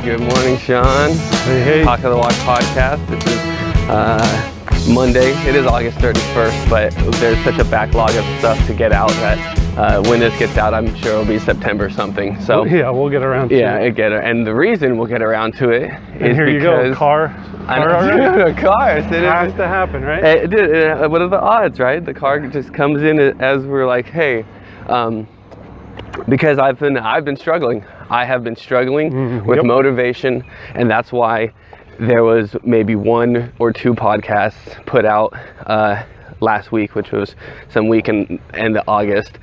Good morning, Shaun. Hey. Talk of the Walk podcast. This is Monday. It is August 31st, but there's such a backlog of stuff to get out that when this gets out, I'm sure it'll be September something. So yeah, we'll get around to it. And the reason we'll get around to it is here you because go, car a car. It has to happen, right? It did. What are the odds, right? The car just comes in as we're like, hey, because I've been struggling. I have been struggling with motivation, and that's why there was maybe 1 or 2 podcasts put out last week, which was some week in August.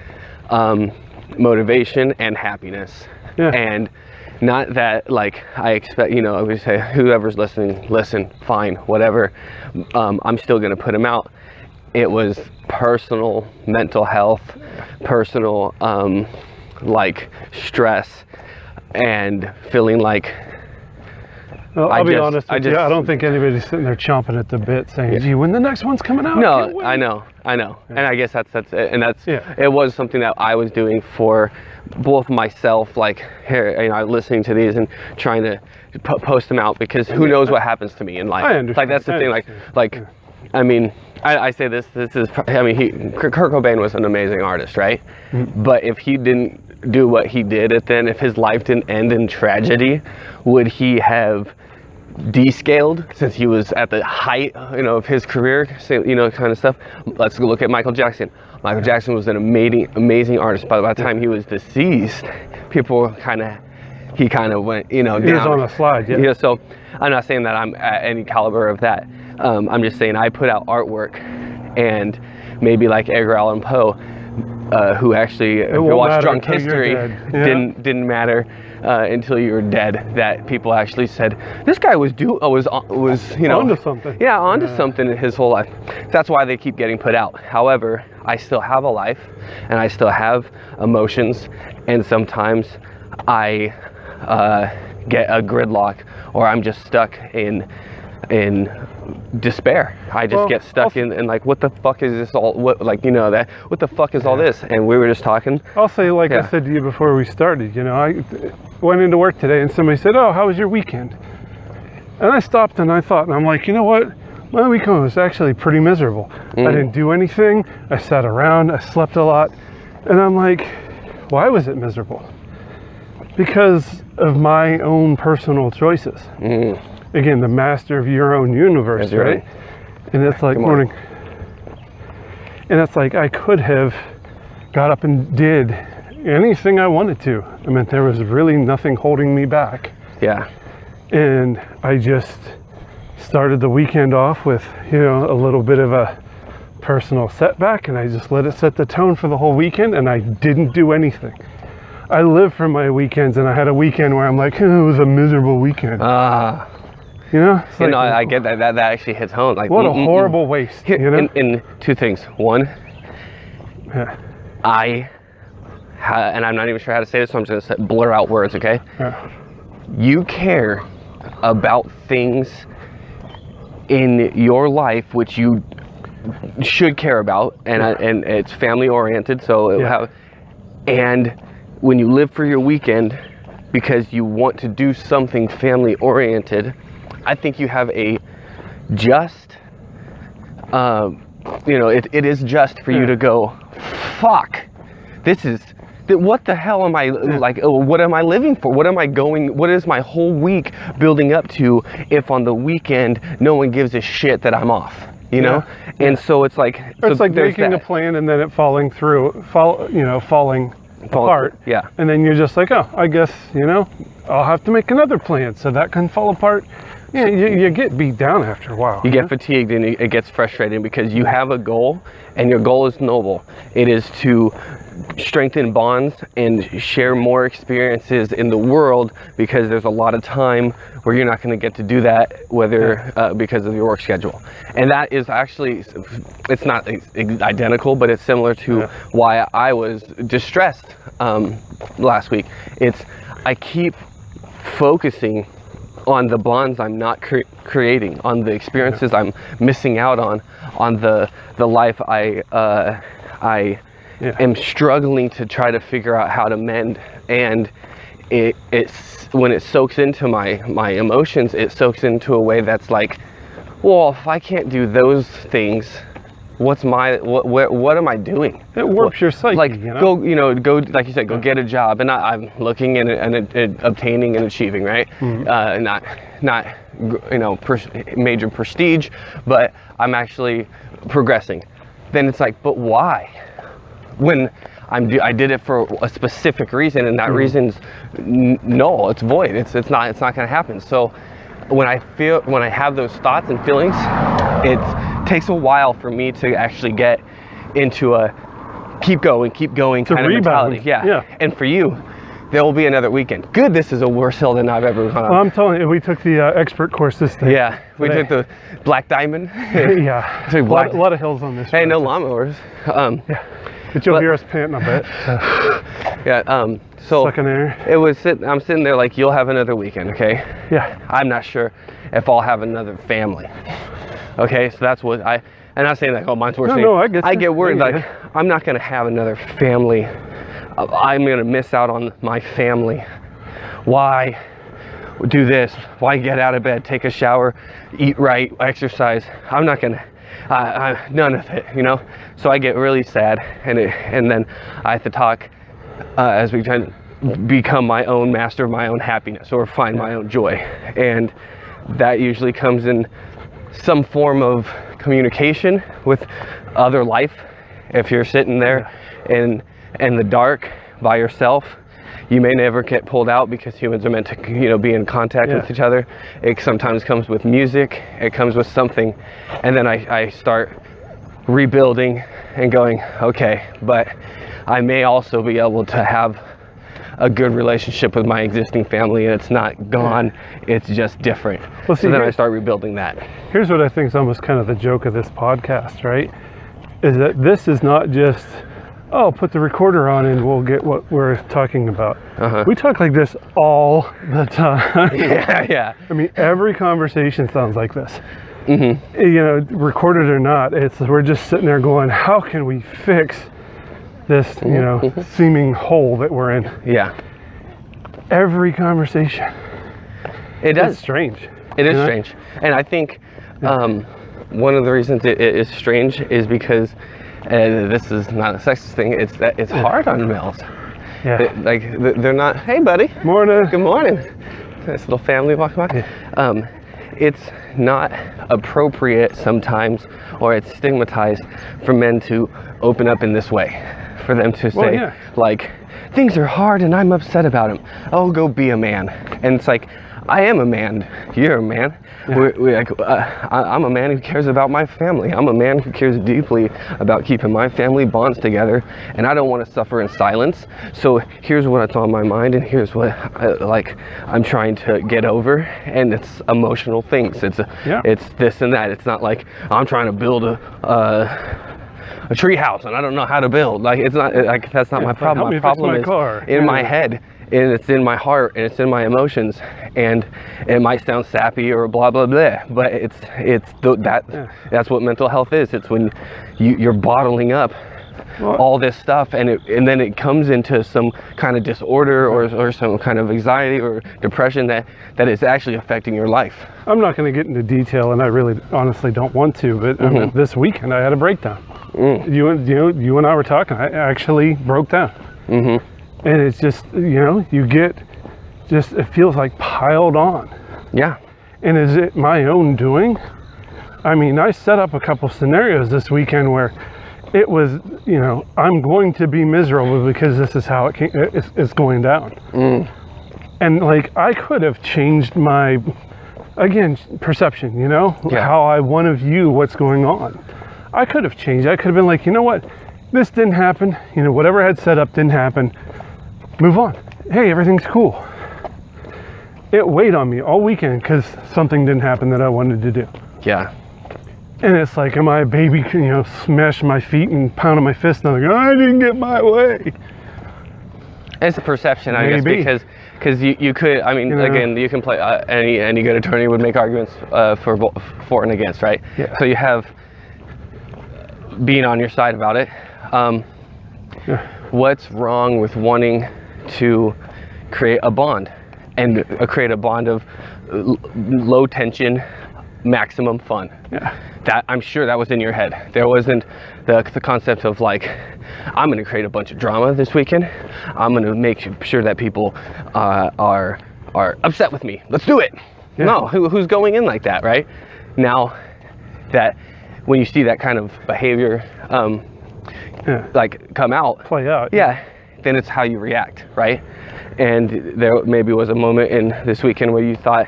Motivation and happiness. Yeah. And not that like I expect, I would say whoever's listening, listen, fine, whatever. I'm still gonna put them out. It was personal mental health, personal like stress, and feeling like well, I'll be honest with you, I don't think anybody's sitting there chomping at the bit saying, gee, when the next one's coming out? No, I know. Yeah. And I guess that's it. And it was something that I was doing for both myself, like here, listening to these and trying to post them out, because who knows what happens to me in life. I understand. Like that's the thing. I mean, I say this is, Kurt Cobain was an amazing artist, right? Mm-hmm. But if he didn't do what he did, if his life didn't end in tragedy, would he have descaled since he was at the height, of his career, kind of stuff? Let's look at Michael Jackson. Michael Jackson was an amazing artist. By the time he was deceased, people he kind of went, down. He was on a slide, yeah. So I'm not saying that I'm at any caliber of that. I'm just saying I put out artwork, and maybe like Edgar Allan Poe, who actually, if you watch Drunk History, didn't matter until you were dead. That people actually said this guy was onto something. Yeah, onto something in his whole life. That's why they keep getting put out. However, I still have a life, and I still have emotions, and sometimes I get a gridlock, or I'm just stuck in despair. I just get stuck in like, what the fuck is this all? What the fuck is all this? And we were just talking. I'll say, I said to you before we started, I went into work today and somebody said, oh, how was your weekend? And I stopped and I thought, and I'm like, you know what? My weekend was actually pretty miserable. I didn't do anything. I sat around. I slept a lot. And I'm like, why was it miserable? Because of my own personal choices. Again, the master of your own universe, right? And it's like, morning. And it's like, I could have got up and did anything I wanted to. I mean, there was really nothing holding me back. Yeah. And I just started the weekend off with, a little bit of a personal setback, and I just let it set the tone for the whole weekend, and I didn't do anything. I live for my weekends, and I had a weekend where I'm like, it was a miserable weekend. I get that. That actually hits home. Like, what a horrible waste. In 2 things. One, and I'm not even sure how to say this, so I'm just going to blur out words, okay? Yeah. You care about things in your life which you should care about, and it's family oriented. So and when you live for your weekend because you want to do something family oriented, I think you have a just, it is just for you to go, fuck, what the hell am I, what am I living for? What is my whole week building up to if on the weekend no one gives a shit that I'm off, And so it's like... It's like making a plan and then it falling apart. Yeah. And then you're just like, oh, I guess, I'll have to make another plan so that can fall apart. Yeah, you get beat down after a while. You get fatigued, and it gets frustrating because you have a goal, and your goal is noble. It is to strengthen bonds and share more experiences in the world, because there's a lot of time where you're not going to get to do that, whether because of your work schedule. And that is actually, it's not identical, but it's similar to why I was distressed last week. I keep focusing on the bonds I'm not creating, on the experiences I'm missing out on the life I am struggling to try to figure out how to mend. And it's when it soaks into my emotions, it soaks into a way that's like, well, if I can't do those things, what am I doing? It warps your psyche, like, you know? go like you said, go get a job, and I'm looking and obtaining and achieving, right? Not major prestige, but I'm actually progressing. Then it's like, but why? When I did it for a specific reason, and that reason's null. It's void. It's not going to happen. So when I have those thoughts and feelings, it takes a while for me to actually get into a keep going kind of mentality. Yeah. And for you, there will be another weekend. Good, this is a worse hill than I've ever gone on. Well, I'm telling you, we took the expert course this day. Yeah, we took the Black Diamond. Yeah, a lot of hills on this. Hey, no lawnmowers. Yeah, but you'll hear us panting a bit. So. Yeah. So sucking air. I'm sitting there like, you'll have another weekend, okay? Yeah. I'm not sure if I'll have another family. Okay, so that's what I'm not saying like, oh, mine's worse. No, I get worried like, I'm not gonna have another family. I'm gonna miss out on my family. Why do this? Why get out of bed, take a shower, eat right, exercise? I'm not gonna, none of it, you know? So I get really sad, and then I have to talk as we try to become my own master of my own happiness, or find my own joy. And that usually comes in some form of communication with other life. If you're sitting there in the dark by yourself, you may never get pulled out, because humans are meant to, be in contact with each other. It sometimes comes with music, it comes with something, and then I start rebuilding and going, okay, but I may also be able to have a good relationship with my existing family, and it's not gone, it's just different. Well, see, so then I start rebuilding that. Here's what I think is almost kind of the joke of this podcast, right? Is that this is not just, oh, put the recorder on and we'll get what we're talking about. We talk like this all the time. Yeah. I mean, every conversation sounds like this. Recorded or not, we're just sitting there going, how can we fix this, seeming hole that we're in? Yeah. Every conversation. It does. It's strange. It is strange. And I think one of the reasons it is strange is because, and this is not a sexist thing, it's that it's hard on males. Yeah. They're not, hey buddy. Morning. Good morning. Nice little family walking by. It's not appropriate sometimes, or it's stigmatized for men to open up in this way. For them to say, like, things are hard and I'm upset about them. Oh, go be a man. And it's like, I am a man. You're a man. I'm a man who cares about my family. I'm a man who cares deeply about keeping my family bonds together, and I don't want to suffer in silence. So here's what's on my mind, and here's what I'm trying to get over. And it's emotional things. It's this and that. It's not like I'm trying to build a tree house and I don't know how to build. Like, it's not like, that's not my problem. My problem is in my head, and it's in my heart, and it's in my emotions, and it might sound sappy or blah blah blah, but that's what mental health is. It's when you're bottling up all this stuff, and then it comes into some kind of disorder or some kind of anxiety or depression that is actually affecting your life. I'm not going to get into detail, and I really honestly don't want to, but this weekend I had a breakdown. You and I were talking. I actually broke down. And it's just, you get just, it feels like piled on. Yeah. And is it my own doing? I mean, I set up a couple scenarios this weekend where it was, I'm going to be miserable because this is how it's going down. And like, I could have changed my, again, perception, how I want to view what's going on. I could have changed. I could have been like, you know what? This didn't happen. Whatever I had set up didn't happen. Move on. Hey, everything's cool. It weighed on me all weekend because something didn't happen that I wanted to do. Yeah. And it's like, am I a baby, smashing my feet and pounding my fist and I'm like, I didn't get my way. It's a perception, I guess, because you could, I mean, again, you can play, any good attorney would make arguments for and against, right? Yeah. So you have being on your side about it. What's wrong with wanting to create a bond, and create a bond of low tension, maximum fun. Yeah. That, I'm sure that was in your head. There wasn't the concept of like, I'm going to create a bunch of drama this weekend. I'm going to make sure that people are upset with me. Let's do it. Yeah. No, who's going in like that, right? Now that when you see that kind of behavior like come out, Play out. yeah, then it's how you react, right? And there maybe was a moment in this weekend where you thought,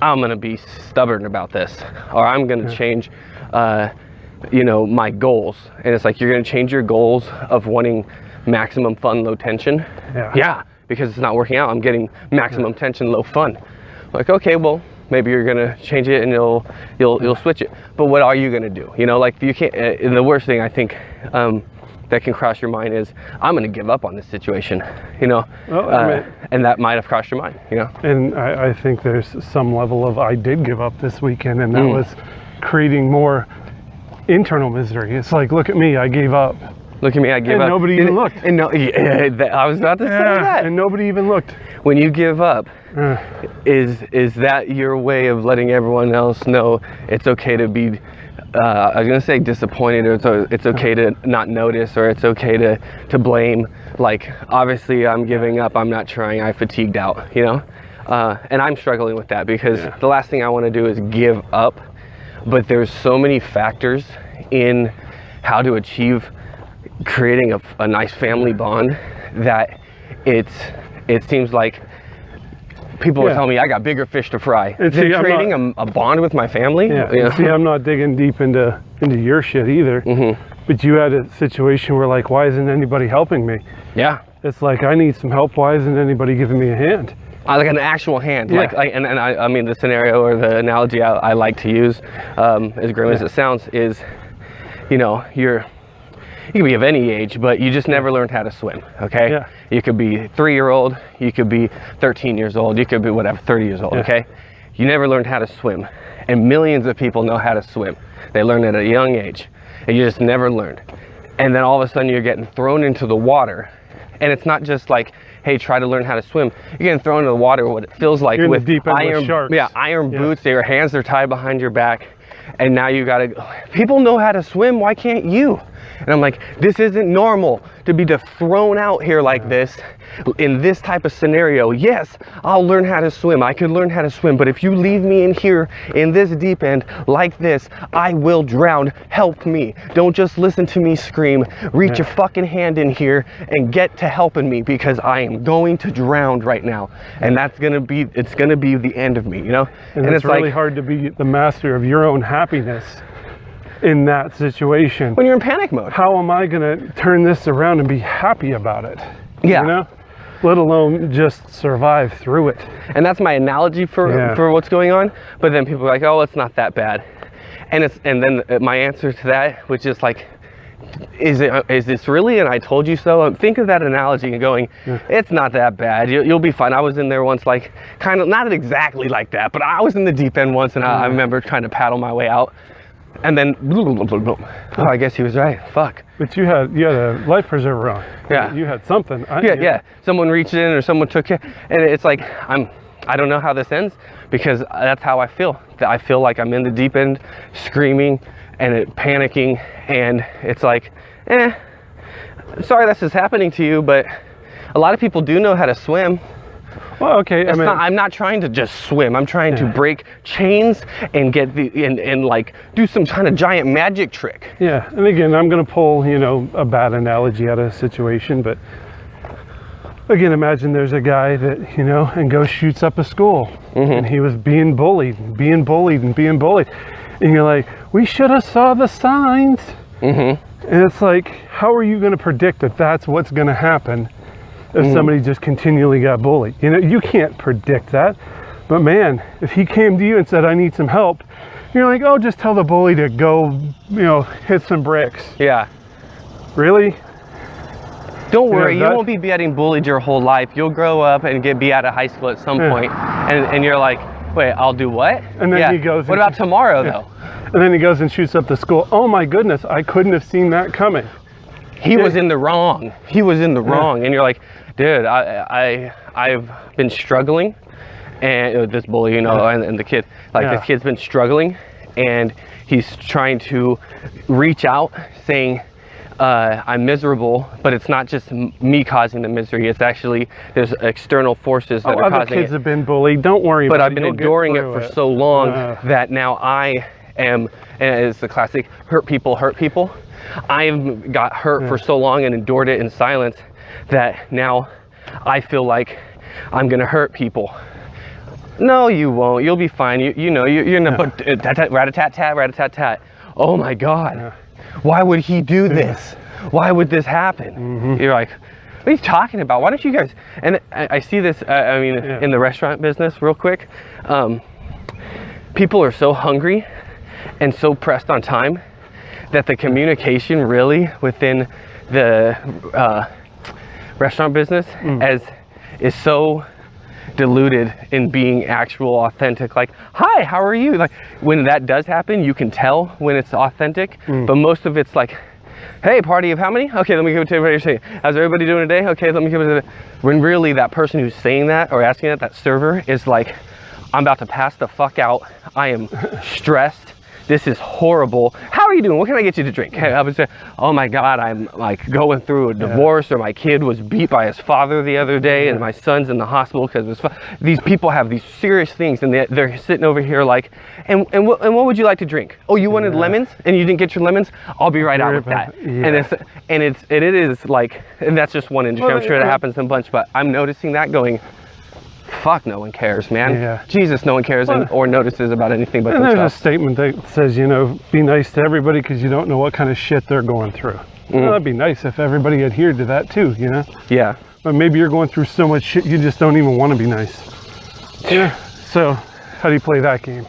I'm gonna be stubborn about this, or I'm gonna change my goals. And it's like, you're gonna change your goals of wanting maximum fun, low tension. Yeah, because it's not working out. I'm getting maximum tension, low fun. Like, okay, well, maybe you're gonna change it and you'll switch it. But what are you gonna do? You know, like, you can't. And the worst thing I think that can cross your mind is, I'm gonna give up on this situation. You know, and that might have crossed your mind. You know, and I think there's some level of I did give up this weekend, and that was creating more internal misery. It's like, look at me, I gave up. Look at me, I gave up. And nobody even looked. And no, I was about to say that. And nobody even looked. When you give up, is that your way of letting everyone else know it's okay to be, I was gonna say disappointed, or it's okay to not notice, or it's okay to blame? Like, obviously I'm giving up, I'm not trying, I fatigued out, you know? And I'm struggling with that, because the last thing I wanna do is give up, but there's so many factors in how to achieve creating a nice family bond that it seems like people are telling me I got bigger fish to fry than creating a bond with my family. Yeah. You know? See, I'm not digging deep into your shit either. But you had a situation where, like, why isn't anybody helping me? Yeah. It's like, I need some help. Why isn't anybody giving me a hand? Like an actual hand. Yeah. And I mean, the scenario or the analogy I like to use, as grim as it sounds, is, you know, you can be of any age, but you just never learned how to swim, okay? Yeah. You could be 3-year-old, you could be 13 years old, you could be whatever, 30 years old, okay? You never learned how to swim. And millions of people know how to swim. They learn at a young age, and you just never learned. And then all of a sudden you're getting thrown into the water. And it's not just like, hey, try to learn how to swim. You're getting thrown into the water, what it feels like with iron boots, your hands are tied behind your back. And now you gotta, people know how to swim, why can't you? And I'm like, this isn't normal to be thrown out here like this in this type of scenario. Yes, I'll learn how to swim. I can learn how to swim, but if you leave me in here in this deep end like this, I will drown. Help me. Don't just listen to me scream. Reach your fucking hand in here and get to helping me, because I am going to drown right now. And it's gonna be the end of me, you know? And it's really hard to be the master of your own happiness in that situation. When you're in panic mode. How am I gonna turn this around and be happy about it? Yeah. You know? Let alone just survive through it. And that's my analogy for what's going on. But then people are like, oh, it's not that bad. And then my answer to that, which is like, is this really an I told you so? Think of that analogy and going, it's not that bad. You'll be fine. I was in there once, like, kind of, not exactly like that, but I was in the deep end once, and I remember trying to paddle my way out. And then, oh, I guess he was right. Fuck. But you had a life preserver on. Yeah. You had something. Someone reached in, or someone took it, and it's like, I don't know how this ends, because that's how I feel. I feel like I'm in the deep end, screaming and panicking, and it's like, sorry this is happening to you, but a lot of people do know how to swim. Well, okay. I'm not trying to just swim. I'm trying to break chains and get and like do some kind of giant magic trick. Yeah, and again, I'm gonna pull, a bad analogy out of a situation, but again, imagine there's a guy that, and goes shoots up a school, and he was being bullied, and you're like, we should have saw the signs. And it's like, how are you gonna predict that that's what's gonna happen if somebody just continually got bullied? You can't predict that. But man, if he came to you and said, I need some help, you're like, oh, just tell the bully to go, hit some bricks. Yeah. Really? Don't worry, you won't be getting bullied your whole life. You'll grow up and be out of high school at some point, and you're like, wait, I'll do what? And then he goes, what about tomorrow though? And then he goes and shoots up the school. Oh my goodness, I couldn't have seen that coming. he was in the wrong. He was in the wrong. And you're like, dude, I've been struggling, and this bully, you know, and the kid, like this kid's been struggling, and he's trying to reach out saying, I'm miserable, but it's not just me causing the misery. It's actually, there's external forces that are causing it. Other kids have been bullied. Don't worry about it. But I've been enduring it for so long that now I am, and it's the classic hurt people hurt people. I've got hurt for so long and endured it in silence that now I feel like I'm gonna hurt people. No, you won't. You'll be fine. You know, you're gonna put rat-a-tat-tat, rat-a-tat-tat. Oh my God. Why would he do this? Why would this happen? You're like, what are you talking about? Why don't you guys? And I see this, I mean, in the restaurant business real quick. People are so hungry and so pressed on time that the communication really within the restaurant business is so diluted in being actual authentic, like, hi, how are you? Like, when that does happen, you can tell when it's authentic, but most of it's like, hey, party of how many? Okay, let me give it to everybody. Saying, how's everybody doing today? Okay, let me give it to when really that person who's saying that or asking that server is like, I'm about to pass the fuck out. I am stressed. This is horrible. How are you doing? What can I get you to drink? Hey, I was saying, oh my God, I'm like going through a divorce, or my kid was beat by his father the other day, and my son's in the hospital because these people have these serious things, and they're sitting over here like, and what would you like to drink? Oh, you wanted lemons, and you didn't get your lemons? I'll be right out with that. And it is like, and that's just one industry. I'm sure that happens in a bunch, but I'm noticing that going, fuck, no one cares, man. Jesus, no one cares or notices about anything but themselves. There's a statement that says, you know, be nice to everybody because you don't know what kind of shit they're going through. Well, that'd be nice if everybody adhered to that too, you know? Yeah. But maybe you're going through so much shit you just don't even want to be nice. Yeah. So how do you play that game?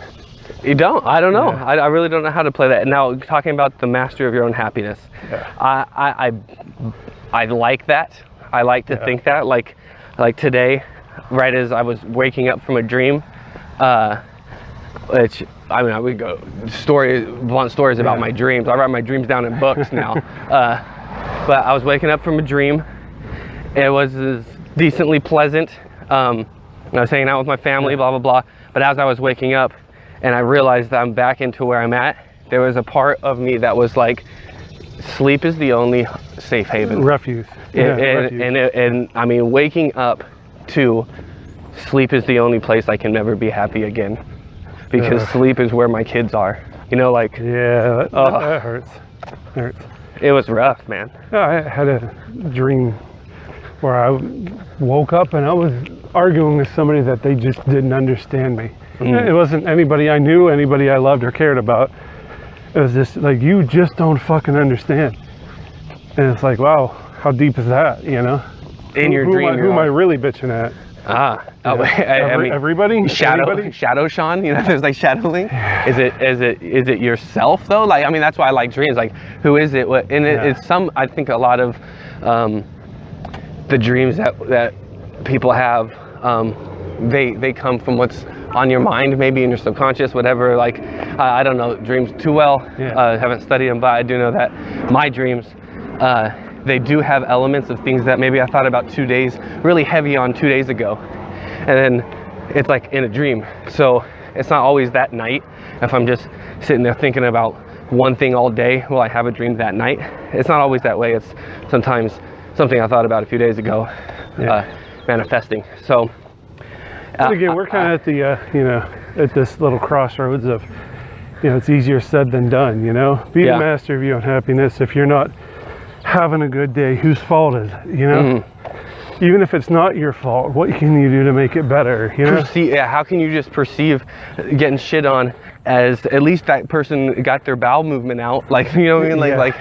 You don't. I don't know. I really don't know how to play that. Now, talking about the mastery of your own happiness, I like that. I like to think that, like today, right as I was waking up from a dream, which, I mean, I would go blunt stories about my dreams. I write my dreams down in books now. But I was waking up from a dream. It was decently pleasant. I was hanging out with my family, blah, blah, blah. But as I was waking up and I realized that I'm back into where I'm at, there was a part of me that was like, sleep is the only safe haven. Refuge. And I mean, waking up to sleep is the only place I can never be happy again, because sleep is where my kids are, you know, like, that hurts. It was rough, man. I had a dream where I woke up and I was arguing with somebody that they just didn't understand me. It wasn't anybody I knew, anybody I loved or cared about. It was just like, you just don't fucking understand. And it's like, wow, how deep is that, you know? In your dream, who am I really bitching at? I mean, everybody? Shadow Shaun, you know, there's like shadowing. Is it yourself though? Like, I mean, that's why I like dreams. Like, who is it? What? And it's I think a lot of the dreams that people have, they come from what's on your mind, maybe in your subconscious, whatever. Like, I don't know dreams too well. Haven't studied them, but I do know that my dreams, they do have elements of things that maybe I thought about 2 days, really heavy on 2 days ago. And then it's like in a dream. So it's not always that night. If I'm just sitting there thinking about one thing all day, will I have a dream that night? It's not always that way. It's sometimes something I thought about a few days ago, manifesting. So again, we're kind of at the, you know, at this little crossroads of, you know, it's easier said than done, you know? Be the master of your own happiness. If you're not having a good day, whose fault is it, you know? Even if it's not your fault, what can you do to make it better, you know? How can you just perceive getting shit on as at least that person got their bowel movement out? Like, you know what I mean? Like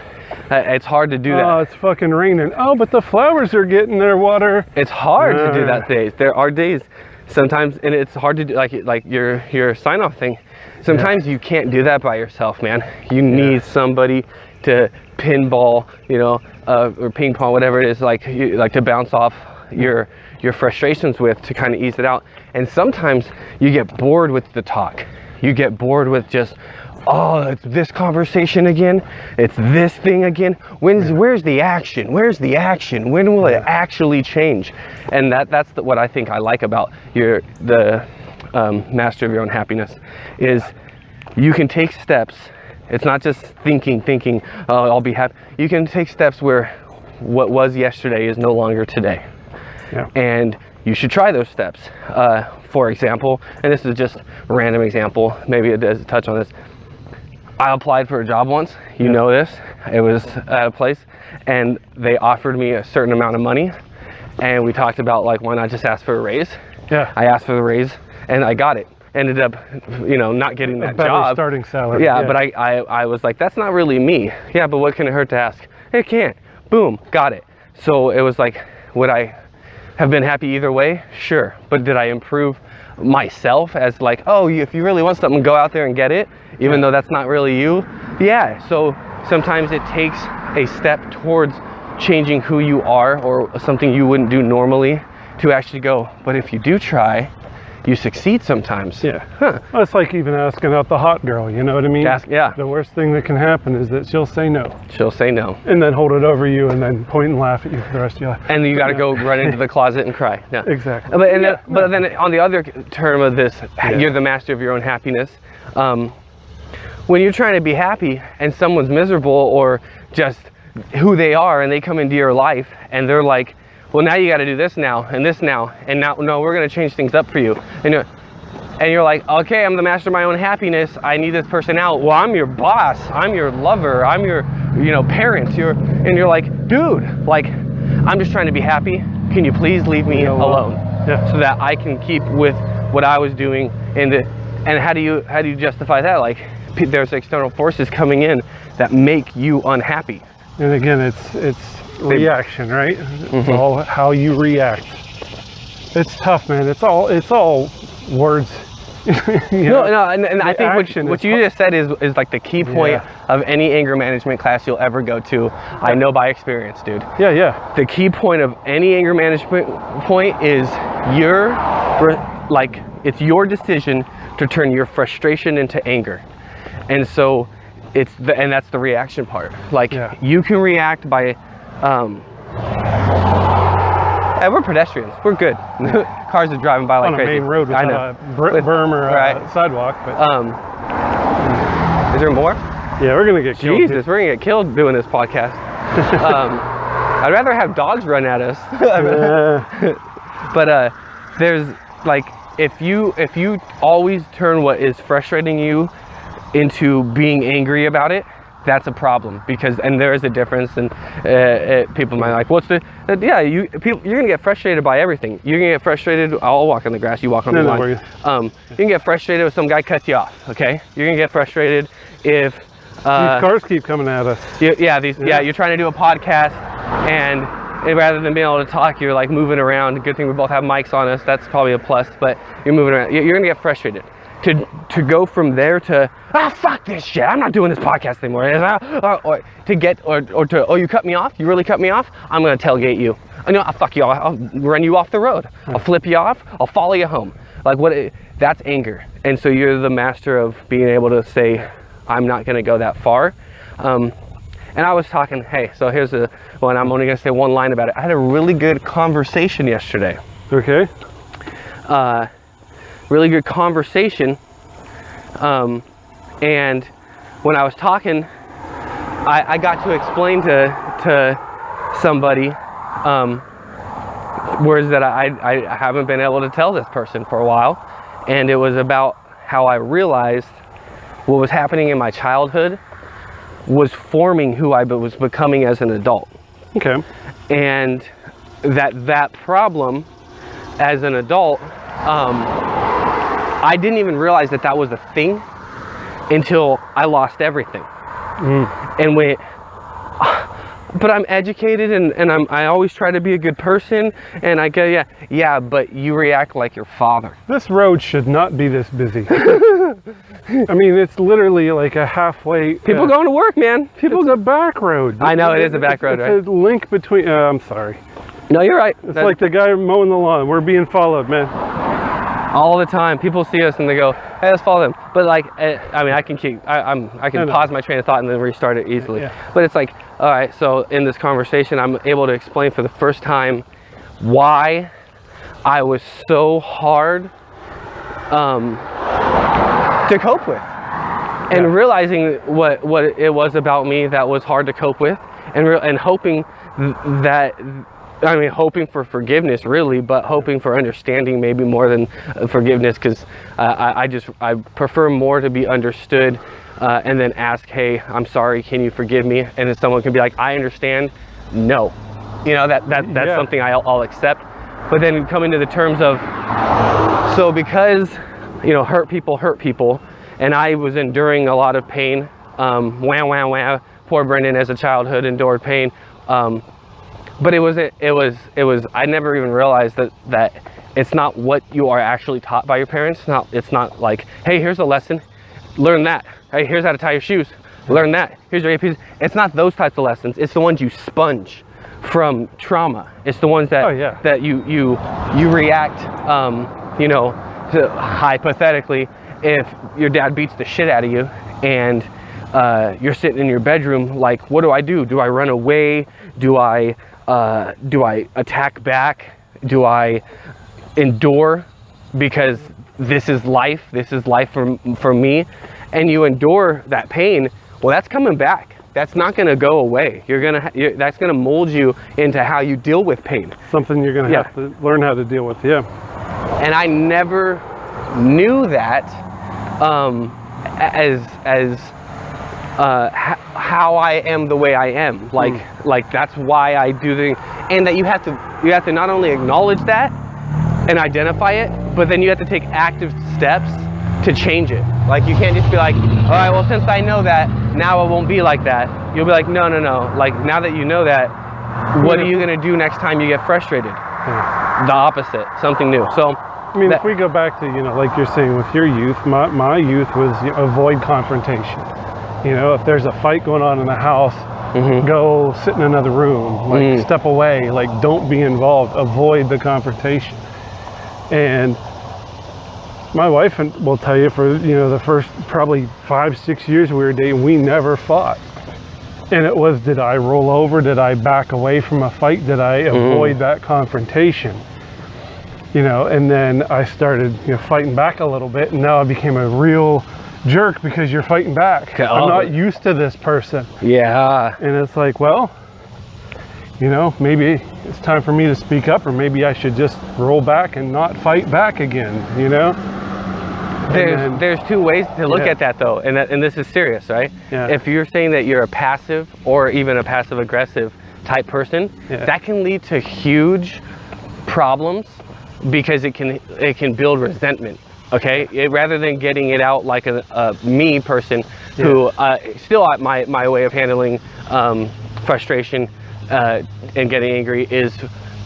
it's hard to do that. Oh, it's fucking raining. Oh, but the flowers are getting their water. It's hard to do that days. There are days sometimes, and it's hard to do, like your sign-off thing. Sometimes you can't do that by yourself, man. You need somebody to pinball, you know, or ping pong, whatever it is, like to bounce off your frustrations with, to kind of ease it out. And sometimes you get bored with the talk. you get bored with just, oh, it's this conversation again, it's this thing again. Where's the action? Where's the action? When will it actually change? And that's what I think I like about the master of your own happiness, is you can take steps. It's not just thinking, oh, I'll be happy. You can take steps where what was yesterday is no longer today. Yeah. And you should try those steps. For example, and this is just a random example, maybe it does touch on this. I applied for a job once, you know this. It was at a place, and they offered me a certain amount of money, and we talked about, like, why not just ask for a raise? Yeah. I asked for the raise, and I got it. Ended up, not getting that job. Starting salary. Yeah, but I was like, that's not really me. Yeah, but what can it hurt to ask? It can't. Boom, got it. So it was like, would I have been happy either way? Sure. But did I improve myself as, like, oh, if you really want something, go out there and get it, even though that's not really you? Yeah. So sometimes it takes a step towards changing who you are, or something you wouldn't do normally, to actually go, but if you do try, you succeed sometimes. Yeah. Well, it's like even asking out the hot girl, you know what I mean? Yeah. The worst thing that can happen is that she'll say no. She'll say no. And then hold it over you and then point and laugh at you for the rest of your life. And you got to go run into the closet and cry. Yeah. Exactly. But then on the other term of this, you're the master of your own happiness. When you're trying to be happy and someone's miserable, or just who they are, and they come into your life and they're like, well, now you got to do this now, and now, no, we're going to change things up for you. And you're like, okay, I'm the master of my own happiness. I need this person out. Well, I'm your boss. I'm your lover. I'm your, parent. And you're like, dude, like, I'm just trying to be happy. Can you please leave me alone? Yeah. So that I can keep with what I was doing. And how do you justify that? Like, there's external forces coming in that make you unhappy. And again, it's reaction, right? It's all how you react. It's tough, man. It's all words. No, and I think what you just said is like the key point of any anger management class you'll ever go to. I know by experience, dude. Yeah. The key point of any anger management point is it's your decision to turn your frustration into anger. And so and that's the reaction part. Like, you can react by we're pedestrians. We're good. Cars are driving by like on a crazy. main road with a berm or a sidewalk. But is there more? Yeah, we're gonna get killed. Jesus, we're gonna get killed doing this podcast. I'd rather have dogs run at us. But there's, like, if you always turn what is frustrating you into being angry about it, that's a problem, and there is a difference. And people might like, what's you're gonna get frustrated by everything. You're gonna get frustrated. I'll walk on the grass, you walk on the lawn. You can get frustrated if some guy cuts you off. Okay, you're gonna get frustrated if these cars keep coming at us. You're trying to do a podcast, and rather than being able to talk, you're like moving around. Good thing we both have mics on us. That's probably a plus. But you're moving around. You're gonna get frustrated. To go from there to, fuck this shit, I'm not doing this podcast anymore, or you cut me off, you really cut me off, I'm gonna tailgate you. I'll fuck you off, I'll run you off the road, I'll flip you off, I'll follow you home. Like, that's anger. And so you're the master of being able to say, I'm not gonna go that far. And I was talking, so here's one, I'm only gonna say one line about it. I had a really good conversation yesterday. Okay. Really good conversation, and when I was talking, I got to explain to somebody words that I haven't been able to tell this person for a while, and it was about how I realized what was happening in my childhood was forming who I was becoming as an adult. Okay. And that problem as an adult, I didn't even realize that was a thing until I lost everything. And went, but I'm educated and I always try to be a good person, and I go, but you react like your father. This road should not be this busy. I mean, it's literally like a halfway. People going to work, man. It's a back road. I know, it is a back road, right? It's a link between, I'm sorry. No, you're right. It's like the guy mowing the lawn. We're being followed, man. all the time. People see us and they go, hey, let's follow them. But like, I mean, I can pause my train of thought and then restart it easily. Yeah. But it's like, all right, so in this conversation, I'm able to explain for the first time why I was so hard to cope with. And realizing what it was about me that was hard to cope with, and hoping that, I mean, hoping for forgiveness really, but hoping for understanding maybe more than forgiveness, because I prefer more to be understood and then ask, hey, I'm sorry, can you forgive me? And then someone can be like, I understand. No, you know, that's something I'll accept. But then coming to the terms of, so because, you know, hurt people, and I was enduring a lot of pain. Poor Brendan as a childhood endured pain. But it was, I never even realized that it's not what you are actually taught by your parents. It's not like, hey, here's a lesson, learn that. Hey, here's how to tie your shoes, learn that. Here's your APs. It's not those types of lessons. It's the ones you sponge from trauma. It's the ones that that you react, you know, to, hypothetically, if your dad beats the shit out of you and you're sitting in your bedroom, like, what do? Do I run away? Do I attack back? Do I endure because this is life for me? And you endure that pain. Well, that's coming back. That's not going to go away. That's going to mold you into how you deal with pain. Something you're going to have to learn how to deal with. Yeah. And I never knew that as how I am the way I am. Like that's why I do things, and that you have to not only acknowledge that and identify it, but then you have to take active steps to change it. Like, you can't just be like, all right, well, since I know that, now I won't be like that. You'll be like, no. Like, now that you know that, what are you gonna do next time you get frustrated? The opposite, something new. So, I mean, if we go back to, you know, like you're saying with your youth, my youth was, you know, avoid confrontation. You know, if there's a fight going on in the house, go sit in another room, like step away, like don't be involved, avoid the confrontation. And my wife will tell you, for, you know, the first probably 5-6 years we were dating, we never fought. And it was, did I roll over? Did I back away from a fight? Did I avoid that confrontation? You know, and then I started, you know, fighting back a little bit, and now I became a real jerk because you're fighting back. I'm not used to this person. Yeah. And it's like, well, you know, maybe it's time for me to speak up, or maybe I should just roll back and not fight back again, you know? There's two ways to look at that, though, and this is serious, right? Yeah. If you're saying that you're a passive or even a passive aggressive type person, that can lead to huge problems, because it can build resentment. Okay, rather than getting it out like a me person who still my way of handling frustration and getting angry is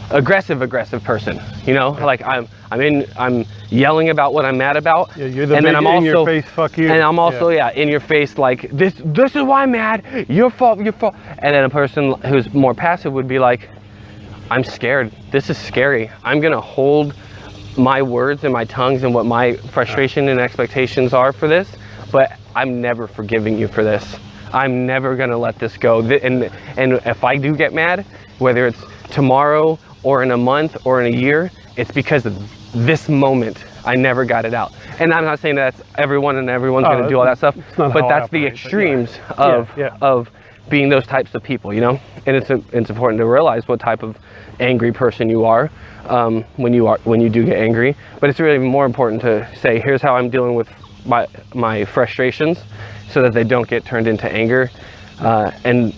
aggressive person. You know, like I'm yelling about what I'm mad about, you're the, and then I'm also in your face, fuck you, and I'm also in your face, like this is why I'm mad, your fault. And then a person who's more passive would be like, I'm scared, this is scary, I'm gonna hold my words and my tongues and what my frustration and expectations are for this, but I'm never forgiving you for this. I'm never gonna let this go. And if I do get mad, whether it's tomorrow or in a month or in a year, it's because of this moment I never got it out. And I'm not saying that's everyone's gonna do all that stuff, but that's the extremes of being those types of people, you know. And it's important to realize what type of angry person you are when you do get angry. But it's really more important to say, here's how I'm dealing with my frustrations, so that they don't get turned into anger. And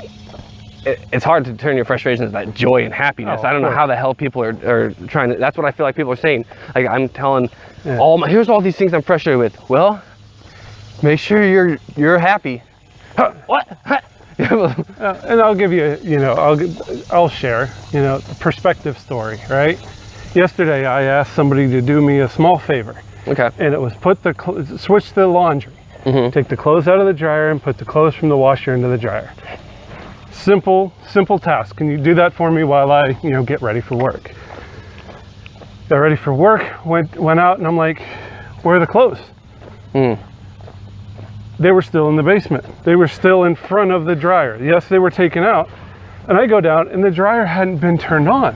it's hard to turn your frustrations into that joy and happiness. I don't know how the hell people are trying to. That's what I feel like people are saying. Like, I'm telling here's all these things I'm frustrated with. Well, make sure you're happy. What? And I'll give you, you know, I'll share, you know, a perspective story, right? Yesterday I asked somebody to do me a small favor. Okay. And it was switch the laundry. Take the clothes out of the dryer and put the clothes from the washer into the dryer. Simple task. Can you do that for me while I, you know, get ready for work? got ready for work, went out, and I'm like, where are the clothes? They were still in the basement. They were still in front of the dryer. Yes, they were taken out. And I go down and the dryer hadn't been turned on.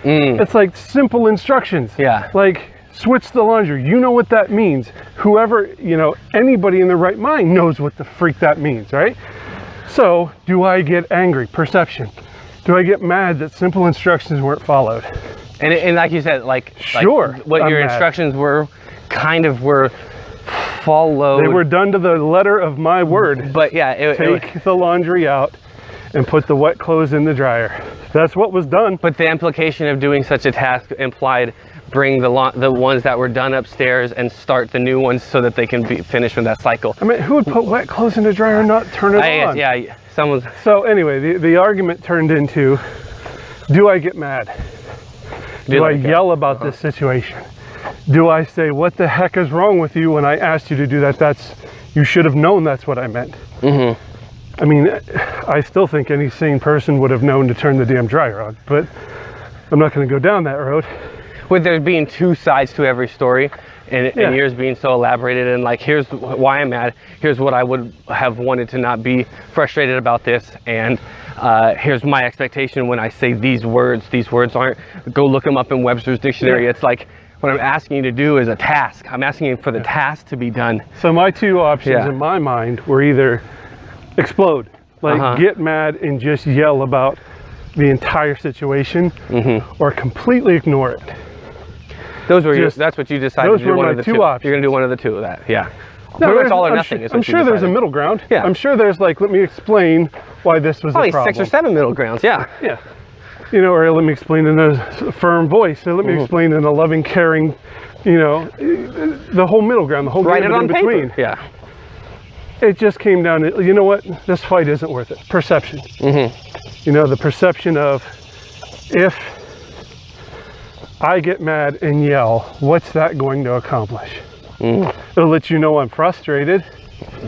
It's like simple instructions. Yeah. Like, switch the laundry. You know what that means. Whoever, anybody in their right mind knows what the freak that means, right? So, do I get angry? Perception. Do I get mad that simple instructions weren't followed? And like you said, sure, what your mad. Instructions were followed. They were done to the letter of my word. But yeah, take the laundry out and put the wet clothes in the dryer. That's what was done. But the implication of doing such a task implied bring the ones that were done upstairs and start the new ones so that they can be finished with that cycle. I mean, who would put wet clothes in the dryer and not turn it on? Yeah, someone's. So anyway, the argument turned into, do I get mad? Do I yell about this situation? Do I say, what the heck is wrong with you when I asked you to do that? You should have known that's what I meant. I mean, I still think any sane person would have known to turn the damn dryer on, but I'm not going to go down that road. With there being two sides to every story, and yours being so elaborated, and like, here's why I'm mad, here's what I would have wanted to not be frustrated about this, and here's my expectation when I say these words aren't, go look them up in Webster's dictionary. It's like, what I'm asking you to do is a task. I'm asking you for the task to be done. So my two options in my mind were either explode, like get mad and just yell about the entire situation, or completely ignore it. Those were that's what you decided those to do. Were one my of the two options. You're gonna do one of the two of that. Yeah. No, pretty much all or nothing. I'm sure there's a middle ground. Yeah. I'm sure there's like, let me explain why this was probably a problem. 6 or 7 middle grounds. Yeah. Yeah. Or let me explain in a firm voice. Or let me explain in a loving, caring, the whole middle ground, the whole write it on in between. Paper. Yeah. It just came down to, you know what? This fight isn't worth it. Perception. The perception of, if I get mad and yell, what's that going to accomplish? It'll let you know I'm frustrated.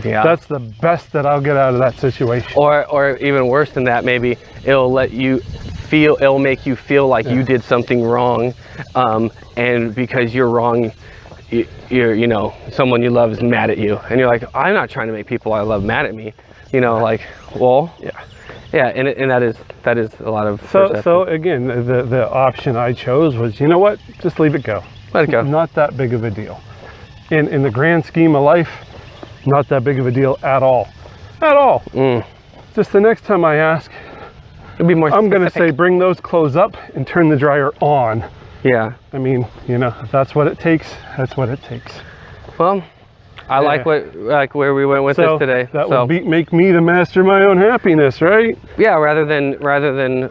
Yeah. That's the best that I'll get out of that situation. Or even worse than that, maybe it'll make you feel like you did something wrong, and because you're wrong, you're someone you love is mad at you, and you're like, I'm not trying to make people I love mad at me, like, well, and that is a lot of so again, the option I chose was, you know what, just leave it go. Let it go. Not that big of a deal. In the grand scheme of life, not that big of a deal at all. Just the next time I ask, it'd be more I'm going to say, bring those clothes up and turn the dryer on. Yeah. I mean, if that's what it takes, that's what it takes. Well, I like where we went with this today. That would make me the master of my own happiness, right? Yeah, rather than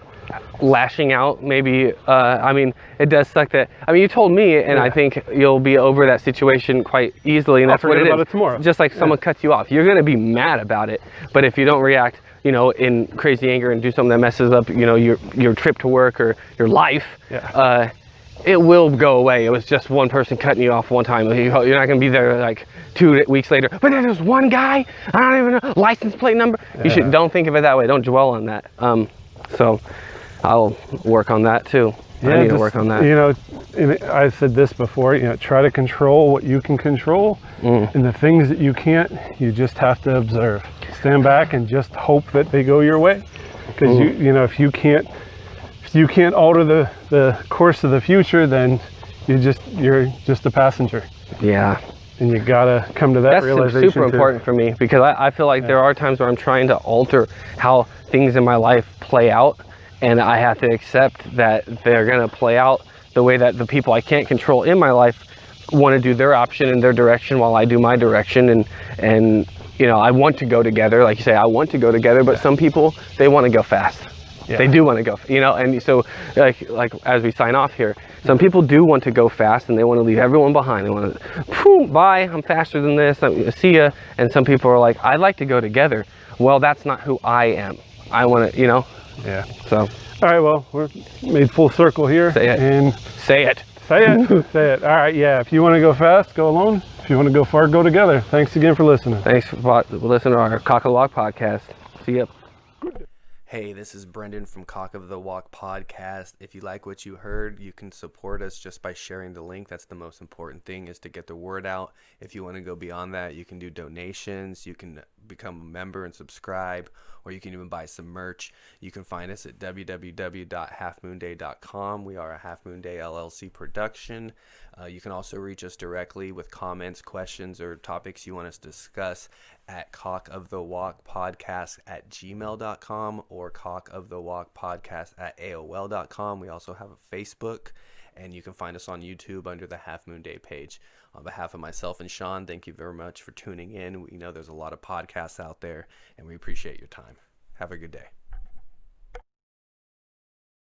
lashing out, maybe. I mean, it does suck that. I mean, you told me, and I think you'll be over that situation quite easily, and that's what it is. It tomorrow. Just like someone cuts you off, you're going to be mad about it. But if you don't react, in crazy anger and do something that messes up, your trip to work or your life, it will go away. It was just one person cutting you off one time. You're not going to be there like 2 weeks later. But then there's one guy, I don't even know, license plate number. You don't think of it that way. Don't dwell on that. So I'll work on that too. I need to work on that. And I've said this before, try to control what you can control, and the things that you can't, you just have to observe. Stand back and just hope that they go your way. Because if you can't alter the course of the future, then you're just a passenger. Yeah. And you gotta come to that realization. That's super important for me, because I feel like there are times where I'm trying to alter how things in my life play out, and I have to accept that they're gonna play out the way that the people I can't control in my life want to do their option in their direction while I do my direction, and I want to go together, like you say, I want to go together, but some people, they want to go fast. They do want to go, and so like as we sign off here, some people do want to go fast and they want to leave everyone behind. They want to, bye, I'm faster than this, see ya. And some people are like, I'd like to go together. Well, that's not who I am. I want to, Yeah. So. All right, well, we're made full circle here. Say it. And say it. Say it. Say it. All right, yeah. If you want to go fast, go alone. If you want to go far, go together. Thanks again for listening. Thanks for listening to our Cock of the Walk podcast. See ya. Hey, this is Brendan from Cock of the Walk podcast. If you like what you heard, you can support us just by sharing the link. That's the most important thing, is to get the word out. If you want to go beyond that, you can do donations, you can become a member and subscribe, or you can even buy some merch. You can find us at www.halfmoonday.com. We are a Half Moon Day LLC production. You can also reach us directly with comments, questions, or topics you want us to discuss at cockofthewalkpodcast@gmail.com or cockofthewalkpodcast@aol.com. We also have a Facebook, and you can find us on YouTube under the Half Moon Day page. On behalf of myself and Shaun, thank you very much for tuning in. We know there's a lot of podcasts out there, and we appreciate your time. Have a good day.